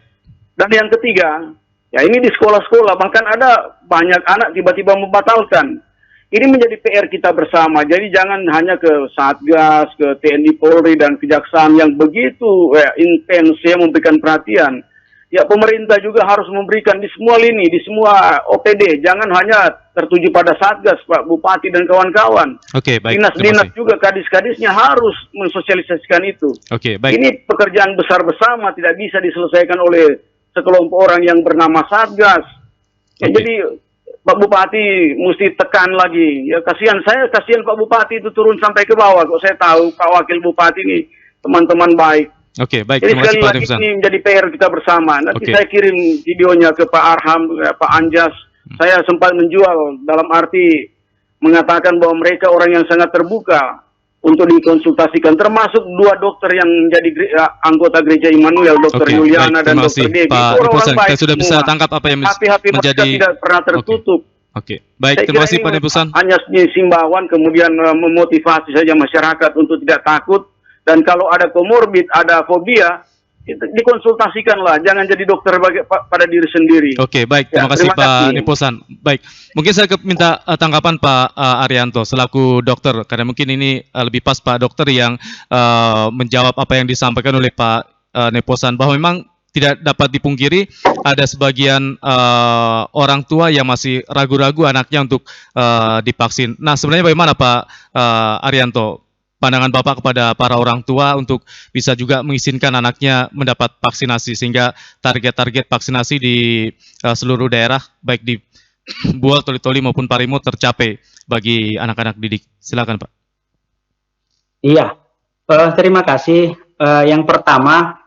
Dan yang ketiga, ya ini di sekolah-sekolah, bahkan ada banyak anak tiba-tiba membatalkan. Ini menjadi PR kita bersama. Jadi jangan hanya ke Satgas, ke TNI Polri dan Kejaksaan yang begitu intens ya memberikan perhatian. Ya pemerintah juga harus memberikan di semua lini, di semua OPD. Jangan hanya tertuju pada Satgas, Pak Bupati dan kawan-kawan. Baik. Dinas-dinas juga, kadis-kadisnya harus mensosialisasikan itu. Baik. Ini pekerjaan besar bersama, tidak bisa diselesaikan oleh sekelompok orang yang bernama Satgas. Ya, jadi Pak Bupati mesti tekan lagi. Ya kasihan Pak Bupati itu turun sampai ke bawah. Kok saya tahu Pak Wakil Bupati ini teman-teman baik. Baik. Jadi sekali lagi ini menjadi PR kita bersama. Nanti saya kirim videonya ke Pak Arham, Pak Anjas. Saya sempat menjual dalam arti mengatakan bahwa mereka orang yang sangat terbuka untuk dikonsultasikan, termasuk dua dokter yang menjadi anggota Gereja Immanuel, Dr. Yuliana dan Dr. Devi. Itu orang-orang baik. Kita sudah bisa tangkap apa yang menjadi tidak pernah tertutup. Baik, terima kasih Pak Neposan. Hanya himbauan, kemudian memotivasi saja masyarakat untuk tidak takut, dan kalau ada komorbid, ada fobia, dikonsultasikanlah, jangan jadi dokter pada diri sendiri. Baik, terima kasih Pak Neposan. Baik, mungkin saya minta tanggapan Pak Arianto selaku dokter, karena mungkin ini lebih pas Pak dokter yang menjawab apa yang disampaikan oleh Pak Neposan, bahwa memang tidak dapat dipungkiri ada sebagian orang tua yang masih ragu-ragu anaknya untuk divaksin. Nah, sebenarnya bagaimana Pak Arianto? Pandangan Bapak kepada para orang tua untuk bisa juga mengizinkan anaknya mendapat vaksinasi sehingga target-target vaksinasi di seluruh daerah baik di Buol, Toli-Toli maupun Parimo tercapai bagi anak-anak didik. Silakan Pak. Iya, terima kasih. Yang pertama,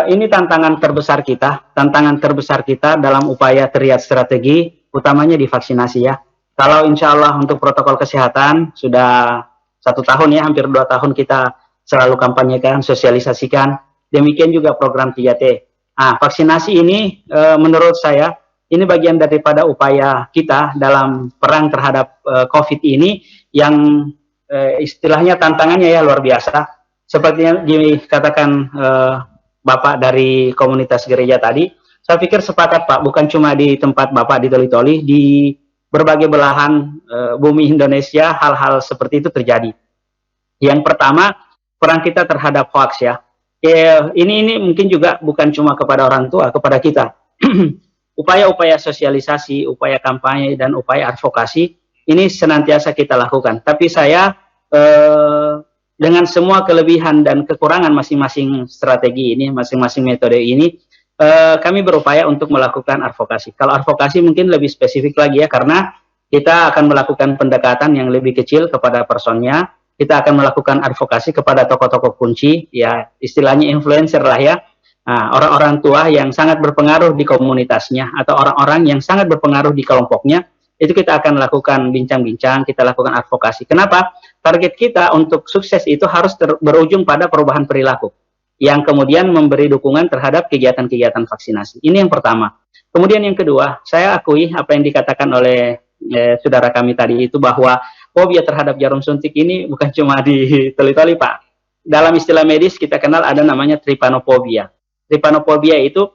ini tantangan terbesar kita dalam upaya triad strategi, utamanya di vaksinasi ya. Kalau insya Allah untuk protokol kesehatan sudah 1 tahun ya, hampir 2 tahun kita selalu kampanyekan, sosialisasikan. Demikian juga program 3T. Nah, vaksinasi ini menurut saya ini bagian daripada upaya kita dalam perang terhadap COVID ini yang istilahnya tantangannya ya luar biasa. Seperti yang dikatakan Bapak dari komunitas gereja tadi, saya pikir sepakat Pak, bukan cuma di tempat Bapak di Toli-Toli, di berbagai belahan bumi Indonesia hal-hal seperti itu terjadi. Yang pertama, perang kita terhadap hoax ya. Ini mungkin juga bukan cuma kepada orang tua, kepada kita. Upaya-upaya sosialisasi, upaya kampanye dan upaya advokasi ini senantiasa kita lakukan. Tapi saya dengan semua kelebihan dan kekurangan masing-masing strategi ini, masing-masing metode ini, kami berupaya untuk melakukan advokasi. Kalau advokasi mungkin lebih spesifik lagi ya, karena kita akan melakukan pendekatan yang lebih kecil kepada personnya. Kita akan melakukan advokasi kepada tokoh-tokoh kunci, ya istilahnya influencer lah ya. Nah, orang-orang tua yang sangat berpengaruh di komunitasnya atau orang-orang yang sangat berpengaruh di kelompoknya, itu kita akan lakukan bincang-bincang, kita lakukan advokasi. Kenapa? Target kita untuk sukses itu harus berujung pada perubahan perilaku, yang kemudian memberi dukungan terhadap kegiatan-kegiatan vaksinasi. Ini yang pertama. Kemudian yang kedua, saya akui apa yang dikatakan oleh saudara kami tadi itu, bahwa fobia terhadap jarum suntik ini bukan cuma di Toli-Toli Pak. Dalam istilah medis kita kenal ada namanya trypanosphobia. Trypanosphobia itu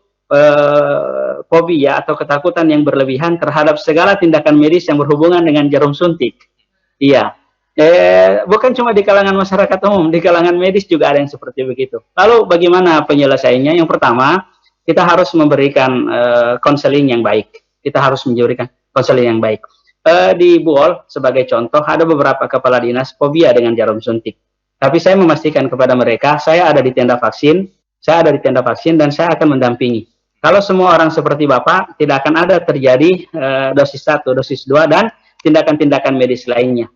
fobia atau ketakutan yang berlebihan terhadap segala tindakan medis yang berhubungan dengan jarum suntik. Iya. Bukan cuma di kalangan masyarakat umum, di kalangan medis juga ada yang seperti begitu. Lalu bagaimana penyelesaiannya? Yang pertama, kita harus memberikan konseling yang baik. Kita harus memberikan konseling yang baik. Di Buol sebagai contoh ada beberapa kepala dinas fobia dengan jarum suntik. Tapi saya memastikan kepada mereka, saya ada di tenda vaksin dan saya akan mendampingi. Kalau semua orang seperti Bapak, tidak akan ada terjadi dosis 1, dosis 2, dan tindakan-tindakan medis lainnya.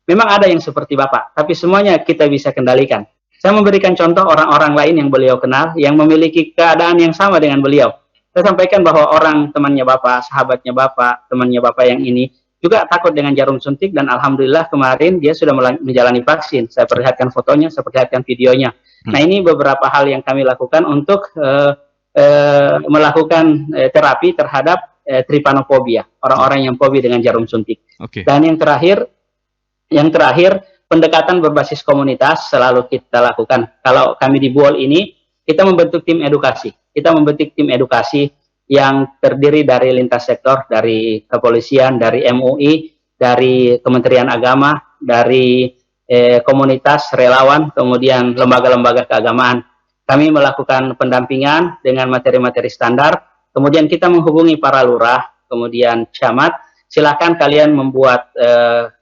Memang ada yang seperti Bapak, tapi semuanya kita bisa kendalikan. Saya memberikan contoh orang-orang lain yang beliau kenal, yang memiliki keadaan yang sama dengan beliau. Saya sampaikan bahwa orang temannya Bapak, sahabatnya Bapak, temannya Bapak yang ini, juga takut dengan jarum suntik, dan Alhamdulillah kemarin dia sudah menjalani vaksin. Saya perlihatkan fotonya, saya perlihatkan videonya. Nah, ini beberapa hal yang kami lakukan untuk melakukan terapi terhadap trypanosphobia, orang-orang yang fobi dengan jarum suntik. Dan yang terakhir, pendekatan berbasis komunitas selalu kita lakukan. Kalau kami di BUOL ini, kita membentuk tim edukasi. Kita membentuk tim edukasi yang terdiri dari lintas sektor, dari kepolisian, dari MUI, dari Kementerian Agama, dari komunitas relawan, kemudian lembaga-lembaga keagamaan. Kami melakukan pendampingan dengan materi-materi standar, kemudian kita menghubungi para lurah, kemudian camat, silakan kalian membuat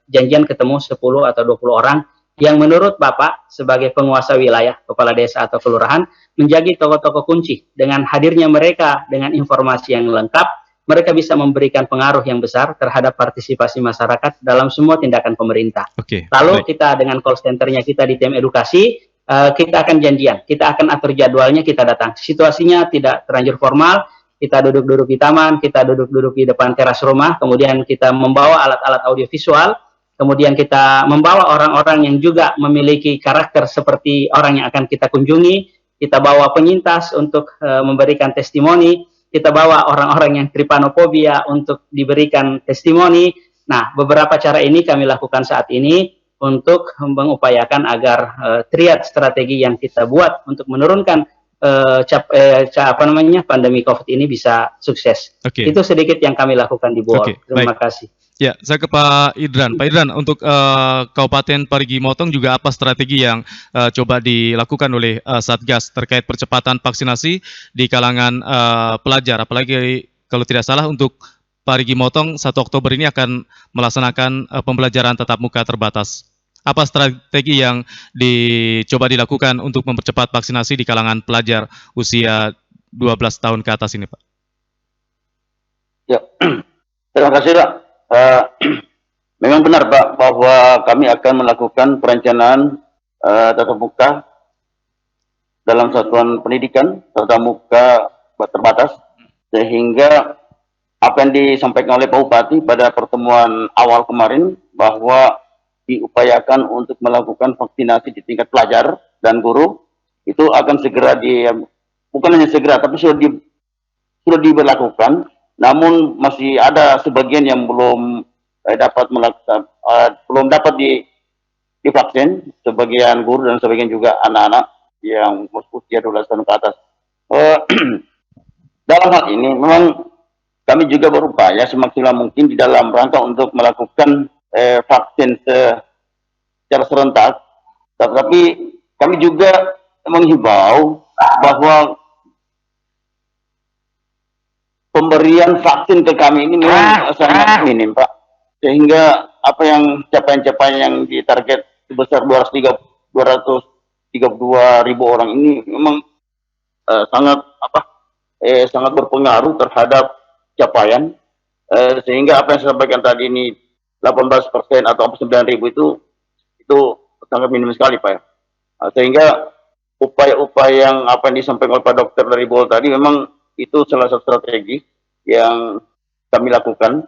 janjian ketemu 10 atau 20 orang yang menurut Bapak sebagai penguasa wilayah, kepala desa atau kelurahan, menjadi tokoh-tokoh kunci. Dengan hadirnya mereka dengan informasi yang lengkap, mereka bisa memberikan pengaruh yang besar terhadap partisipasi masyarakat dalam semua tindakan pemerintah. Lalu kita dengan call centernya kita di tim edukasi, kita akan janjian, kita akan atur jadwalnya, kita datang. Situasinya tidak terlanjur formal, kita duduk-duduk di taman, kita duduk-duduk di depan teras rumah, kemudian kita membawa alat-alat audiovisual, kemudian kita membawa orang-orang yang juga memiliki karakter seperti orang yang akan kita kunjungi, kita bawa penyintas untuk memberikan testimoni, kita bawa orang-orang yang trypanosphobia untuk diberikan testimoni. Nah, beberapa cara ini kami lakukan saat ini untuk mengupayakan agar triad strategi yang kita buat untuk menurunkan pandemi COVID ini bisa sukses. Itu sedikit yang kami lakukan di BUOL. Terima kasih. Ya, saya ke Pak Idran. Pak Idran, untuk Kabupaten Parigi Motong juga apa strategi yang coba dilakukan oleh Satgas terkait percepatan vaksinasi di kalangan pelajar? Apalagi kalau tidak salah untuk Parigi Motong 1 Oktober ini akan melaksanakan pembelajaran tatap muka terbatas. Apa strategi yang dicoba dilakukan untuk mempercepat vaksinasi di kalangan pelajar usia 12 tahun ke atas ini, Pak? Ya, terima kasih, Pak. Memang benar, Pak, bahwa kami akan melakukan perencanaan tatap muka dalam satuan pendidikan, tatap muka terbatas, sehingga apa yang disampaikan oleh Pak Bupati pada pertemuan awal kemarin, bahwa diupayakan untuk melakukan vaksinasi di tingkat pelajar dan guru, itu akan segera bukan hanya segera, tapi sudah diberlakukan. Namun masih ada sebagian yang belum dapat divaksin, sebagian guru dan sebagian juga anak-anak yang usia 12 tahun ke atas. Dalam hal ini memang kami juga berupaya semaksimal mungkin di dalam rangka untuk melakukan vaksin secara serentak, tetapi kami juga menghimbau bahwa pemberian vaksin ke kami ini memang sangat minim, Pak. Sehingga apa yang capaian-capaian yang ditarget sebesar 232.000 orang ini memang sangat berpengaruh terhadap capaian, sehingga apa yang saya sampaikan tadi ini 18% atau 9.000 itu sangat minim sekali, Pak. Ya. Sehingga upaya-upaya yang apa yang disampaikan oleh Pak Dokter dari BUOL tadi memang itu salah satu strategi yang kami lakukan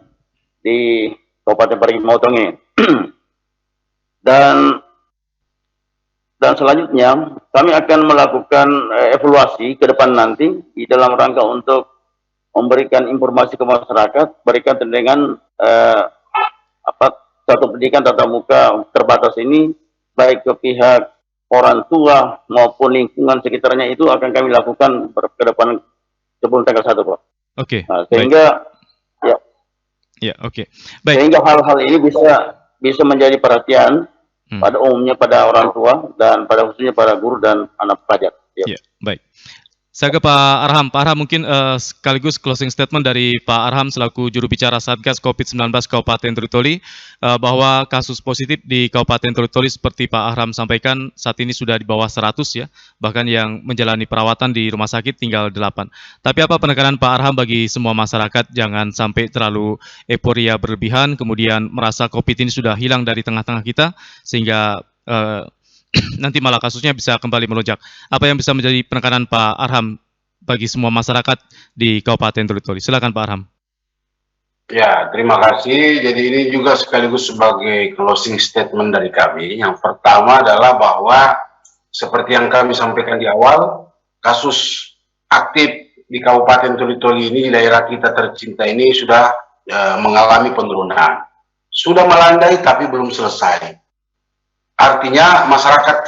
di Kabupaten Parigi Motong ini. dan selanjutnya kami akan melakukan evaluasi ke depan nanti di dalam rangka untuk memberikan informasi ke masyarakat berkaitan dengan satu pendidikan tatap muka terbatas ini, baik ke pihak orang tua maupun lingkungan sekitarnya, itu akan kami lakukan ke depan sebelum tanggal 1, Pak. Sehingga sehingga hal-hal ini bisa menjadi perhatian pada umumnya pada orang tua dan pada khususnya pada guru dan anak pelajar. Baik. Saya ke Pak Arham. Pak Arham, mungkin sekaligus closing statement dari Pak Arham selaku juru bicara Satgas COVID-19 Kabupaten Toli-Toli, bahwa kasus positif di Kabupaten Toli-Toli seperti Pak Arham sampaikan saat ini sudah di bawah 100 ya, bahkan yang menjalani perawatan di rumah sakit tinggal 8. Tapi apa penekanan Pak Arham bagi semua masyarakat jangan sampai terlalu euforia berlebihan, kemudian merasa COVID ini sudah hilang dari tengah-tengah kita, sehingga nanti malah kasusnya bisa kembali melonjak. Apa yang bisa menjadi penekanan Pak Arham bagi semua masyarakat di Kabupaten Toli-Toli? Silakan Pak Arham. Ya, terima kasih. Jadi ini juga sekaligus sebagai closing statement dari kami. Yang pertama adalah bahwa seperti yang kami sampaikan di awal, kasus aktif di Kabupaten Toli-Toli ini, di daerah kita tercinta ini sudah mengalami penurunan. Sudah melandai tapi belum selesai. Artinya masyarakat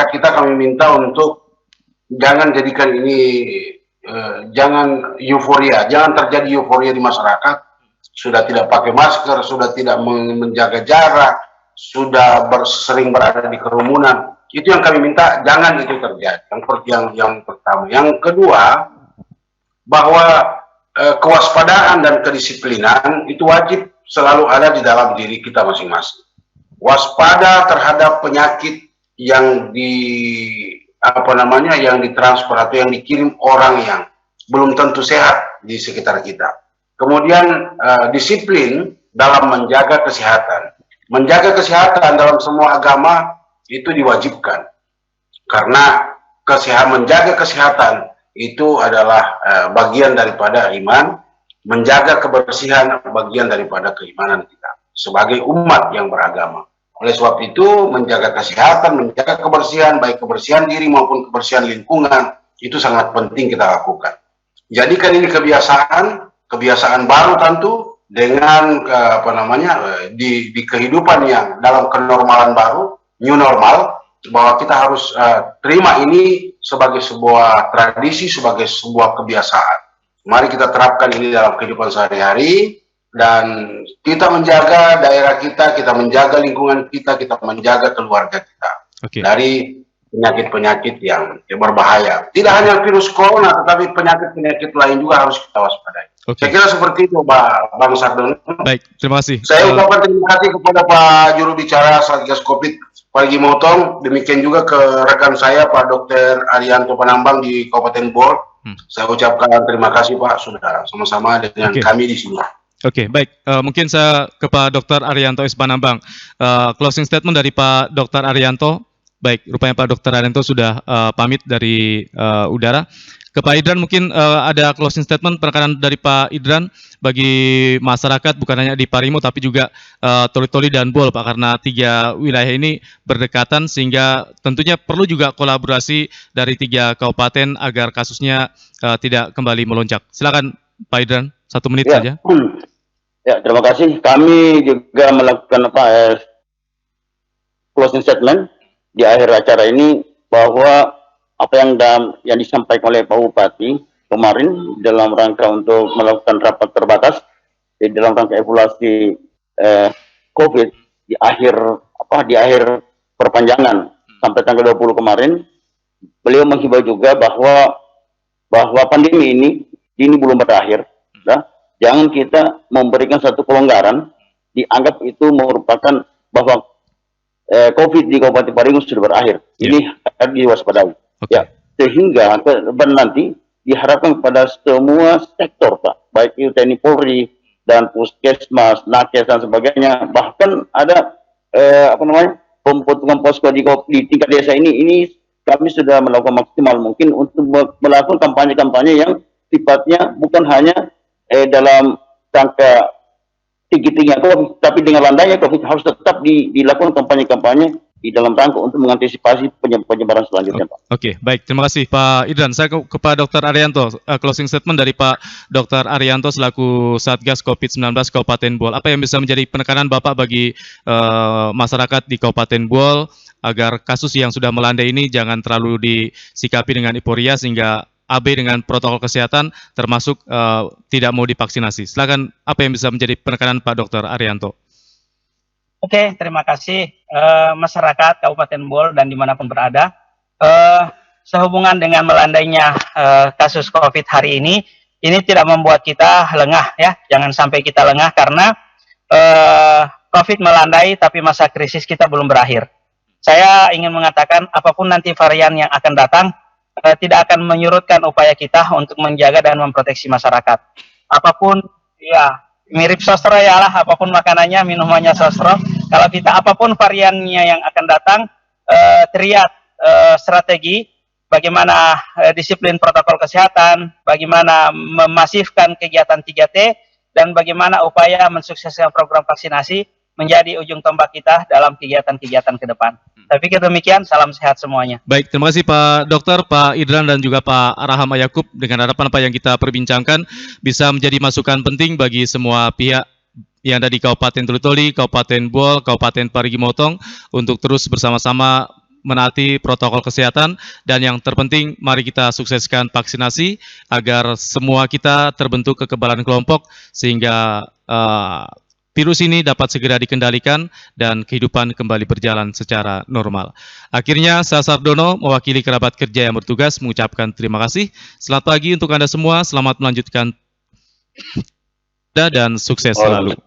kita kami minta untuk jangan jadikan ini jangan euforia, jangan terjadi euforia di masyarakat. Sudah tidak pakai masker, sudah tidak menjaga jarak, sudah sering berada di kerumunan. Itu yang kami minta, jangan itu terjadi. Yang pertama. Yang kedua, bahwa kewaspadaan dan kedisiplinan itu wajib selalu ada di dalam diri kita masing-masing. Waspada terhadap penyakit yang yang ditransfer atau yang dikirim orang yang belum tentu sehat di sekitar kita. Kemudian disiplin dalam menjaga kesehatan. Menjaga kesehatan dalam semua agama itu diwajibkan. Karena menjaga kesehatan itu adalah bagian daripada iman, menjaga kebersihan bagian daripada keimanan kita sebagai umat yang beragama. Oleh sebab itu, menjaga kesehatan, menjaga kebersihan, baik kebersihan diri maupun kebersihan lingkungan, itu sangat penting kita lakukan. Jadikan ini kebiasaan baru tentu, dengan di kehidupan yang dalam kenormalan baru, new normal, bahwa kita harus terima ini sebagai sebuah tradisi, sebagai sebuah kebiasaan. Mari kita terapkan ini dalam kehidupan sehari-hari, dan kita menjaga daerah kita menjaga lingkungan kita menjaga keluarga kita dari penyakit-penyakit yang berbahaya. Tidak hanya virus corona, tetapi penyakit-penyakit lain juga harus kita waspadai. Saya kira seperti itu, Bang Sardono. Baik, terima kasih. Saya ucapkan terima kasih kepada Pak Juru Bicara Satgas Covid, Pak Igi Motong. Demikian juga ke rekan saya, Pak Dr. Arianto Panambang di Kabupaten Bol. Saya ucapkan terima kasih, Pak, sudah sama-sama dengan kami di sini. Oke, baik. Mungkin saya ke Pak Dr. Arianto S. Panambang. Closing statement dari Pak Dr. Arianto. Baik, rupanya Pak Dr. Arianto sudah pamit dari udara. Ke Pak Idran mungkin ada closing statement penekanan dari Pak Idran bagi masyarakat, bukan hanya di Parimo tapi juga Toli-Toli dan Bol, Pak, karena 3 wilayah ini berdekatan sehingga tentunya perlu juga kolaborasi dari 3 kabupaten agar kasusnya tidak kembali melonjak. Silakan Pak Idran, 1 menit saja. Ya, terima kasih. Kami juga melakukan closing statement di akhir acara ini, bahwa apa yang disampaikan oleh Pak Bupati kemarin dalam rangka untuk melakukan rapat terbatas dalam rangka evaluasi COVID di akhir perpanjangan sampai tanggal 20 kemarin, beliau menghimbau juga bahwa pandemi ini belum berakhir. Jangan kita memberikan satu kelonggaran, dianggap itu merupakan bahwa COVID di Kabupaten Parimo sudah berakhir. Ini harus diwaspadai. Ya, sehingga nanti diharapkan kepada semua sektor, Pak, baik itu TNI Polri dan Puskesmas, Nakes dan sebagainya. Bahkan ada pembentukan posko di tingkat desa ini kami sudah melakukan maksimal mungkin untuk melakukan kampanye-kampanye yang sifatnya bukan hanya dalam rangka tinggi-tinggi COVID, tapi dengan landainya COVID harus tetap dilakukan kampanye-kampanye di dalam rangka untuk mengantisipasi penyebaran selanjutnya, Pak. Oke, baik. Terima kasih, Pak Idran. Saya ke Pak Dr. Arianto. Closing statement dari Pak Dr. Arianto selaku Satgas COVID-19 Kabupaten Bol. Apa yang bisa menjadi penekanan Bapak bagi masyarakat di Kabupaten Bol agar kasus yang sudah melandai ini jangan terlalu disikapi dengan euforia sehingga AB dengan protokol kesehatan termasuk tidak mau divaksinasi. Silakan, apa yang bisa menjadi penekanan Pak Dr. Arianto? Oke, terima kasih masyarakat Kabupaten Bol dan dimanapun berada. sehubungan dengan melandainya kasus COVID hari ini tidak membuat kita lengah ya. Jangan sampai kita lengah karena COVID melandai tapi masa krisis kita belum berakhir. Saya ingin mengatakan apapun nanti varian yang akan datang tidak akan menyurutkan upaya kita untuk menjaga dan memproteksi masyarakat. Apapun ya mirip sosro ya lah, apapun makanannya, minumannya sosro. Kalau kita apapun variannya yang akan datang, teriak strategi bagaimana disiplin protokol kesehatan, bagaimana memasifkan kegiatan 3T, dan bagaimana upaya mensukseskan program vaksinasi menjadi ujung tombak kita dalam kegiatan-kegiatan ke depan. Saya pikir demikian, salam sehat semuanya. Baik, terima kasih Pak Dokter, Pak Idran dan juga Pak Rahama Yakub. Dengan harapan apa yang kita perbincangkan bisa menjadi masukan penting bagi semua pihak yang ada di Kabupaten Toli-Toli, Kabupaten Buol, Kabupaten Parigi Motong untuk terus bersama-sama menaati protokol kesehatan, dan yang terpenting mari kita sukseskan vaksinasi agar semua kita terbentuk kekebalan kelompok sehingga virus ini dapat segera dikendalikan dan kehidupan kembali berjalan secara normal. Akhirnya saya Sardono mewakili kerabat kerja yang bertugas mengucapkan terima kasih. Selamat pagi untuk Anda semua, selamat melanjutkan dan sukses selalu.